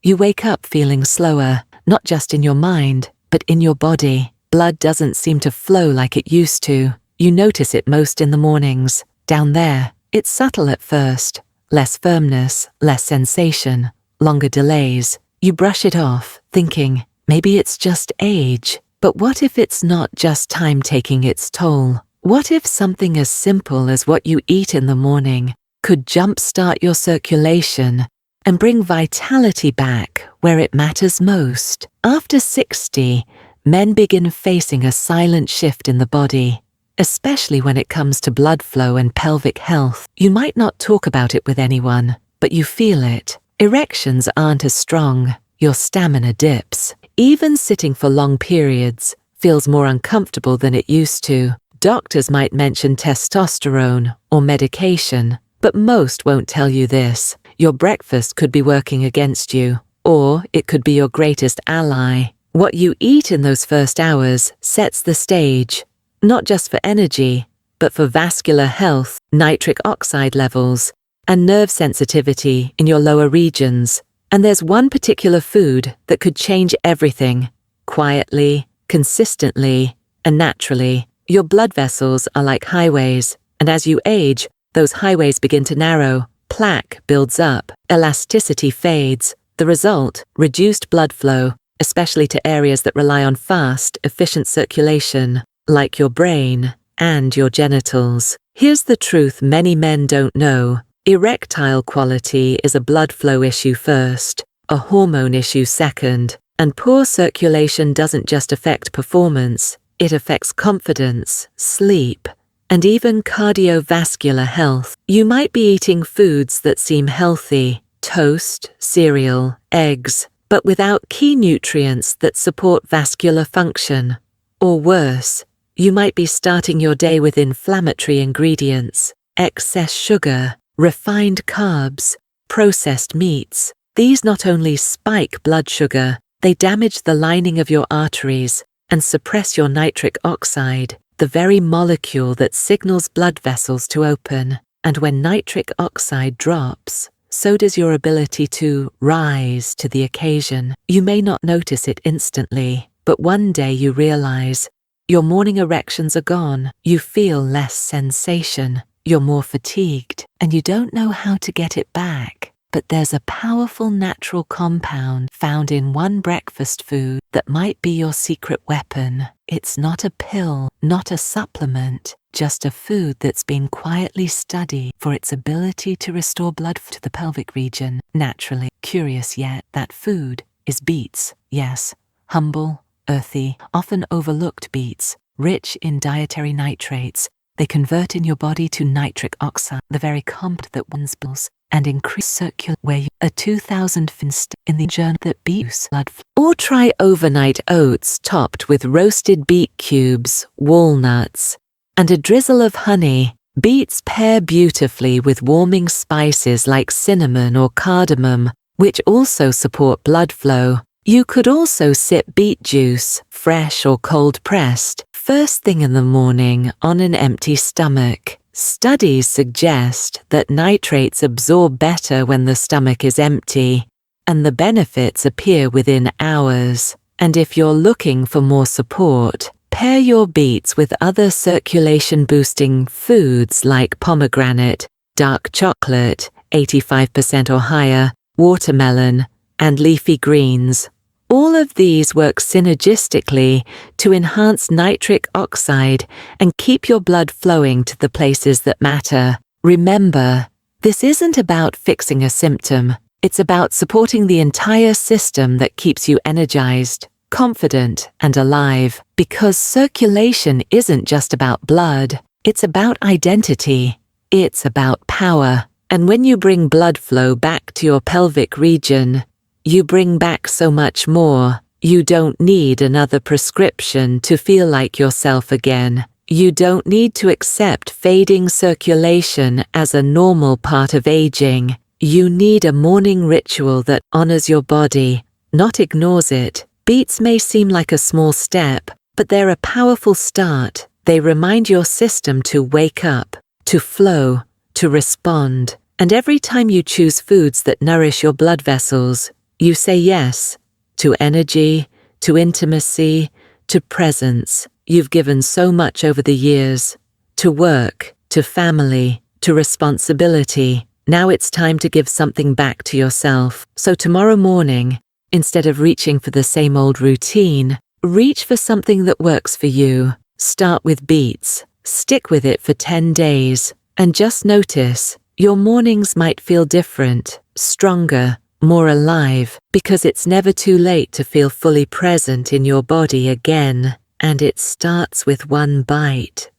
You wake up feeling slower, not just in your mind, but in your body. Blood doesn't seem to flow like it used to. You notice it most in the mornings. Down there, it's subtle at first. Less firmness, less sensation, longer delays. You brush it off, thinking, maybe it's just age. But what if it's not just time taking its toll? What if something as simple as what you eat in the morning could jumpstart your circulation and bring vitality back where it matters most? After 60, men begin facing a silent shift in the body, especially when it comes to blood flow and pelvic health. You might not talk about it with anyone, but you feel it. Erections aren't as strong. Your stamina dips. Even sitting for long periods feels more uncomfortable than it used to. Doctors might mention testosterone or medication, but most won't tell you this. Your breakfast could be working against you, or it could be your greatest ally. What you eat in those first hours sets the stage, not just for energy, but for vascular health, nitric oxide levels, and nerve sensitivity in your lower regions. And there's one particular food that could change everything, quietly, consistently, and naturally. Your blood vessels are like highways, and as you age, those highways begin to narrow. Plaque builds up, elasticity fades. The result, reduced blood flow, especially to areas that rely on fast, efficient circulation, like your brain and your genitals. Here's the truth many men don't know. Erectile quality is a blood flow issue first, a hormone issue second, and poor circulation doesn't just affect performance, it affects confidence, sleep, and even cardiovascular health. You might be eating foods that seem healthy, toast, cereal, eggs, but without key nutrients that support vascular function. Or worse, you might be starting your day with inflammatory ingredients, excess sugar, refined carbs, processed meats. These not only spike blood sugar, they damage the lining of your arteries and suppress your nitric oxide, the very molecule that signals blood vessels to open. And when nitric oxide drops, so does your ability to rise to the occasion. You may not notice it instantly, but one day you realize your morning erections are gone. You feel less sensation. You're more fatigued, and you don't know how to get it back. But there's a powerful natural compound found in one breakfast food that might be your secret weapon. It's not a pill, not a supplement, just a food that's been quietly studied for its ability to restore blood flow to the pelvic region naturally. Curious yet, that food is beets. Yes, humble, earthy, often overlooked beets, rich in dietary nitrates. They convert in your body to nitric oxide, the very compound that warms blood and increase circulation, where you a 2000 finst in the journal that beets blood flow. Or try overnight oats topped with roasted beet cubes, walnuts, and a drizzle of honey. Beets pair beautifully with warming spices like cinnamon or cardamom, which also support blood flow. You could also sip beet juice, fresh or cold pressed, first thing in the morning on an empty stomach. Studies suggest that nitrates absorb better when the stomach is empty, and the benefits appear within hours. And if you're looking for more support, pair your beets with other circulation-boosting foods like pomegranate, dark chocolate, 85% or higher, watermelon, and leafy greens. All of these work synergistically to enhance nitric oxide and keep your blood flowing to the places that matter. Remember, this isn't about fixing a symptom. It's about supporting the entire system that keeps you energized, confident, and alive. Because circulation isn't just about blood. It's about identity. It's about power. And when you bring blood flow back to your pelvic region, you bring back so much more. You don't need another prescription to feel like yourself again. You don't need to accept fading circulation as a normal part of aging. You need a morning ritual that honors your body, not ignores it. Beets may seem like a small step, but they're a powerful start. They remind your system to wake up, to flow, to respond. And every time you choose foods that nourish your blood vessels, You say yes to energy, to intimacy, to presence. You've given so much over the years, to work, to family, to responsibility. Now it's time to give something back to yourself. So tomorrow morning, instead of reaching for the same old routine, reach for something that works for you. Start with beets, stick with it for 10 days, and just notice your mornings might feel different, stronger, more alive, because it's never too late to feel fully present in your body again. And it starts with one bite.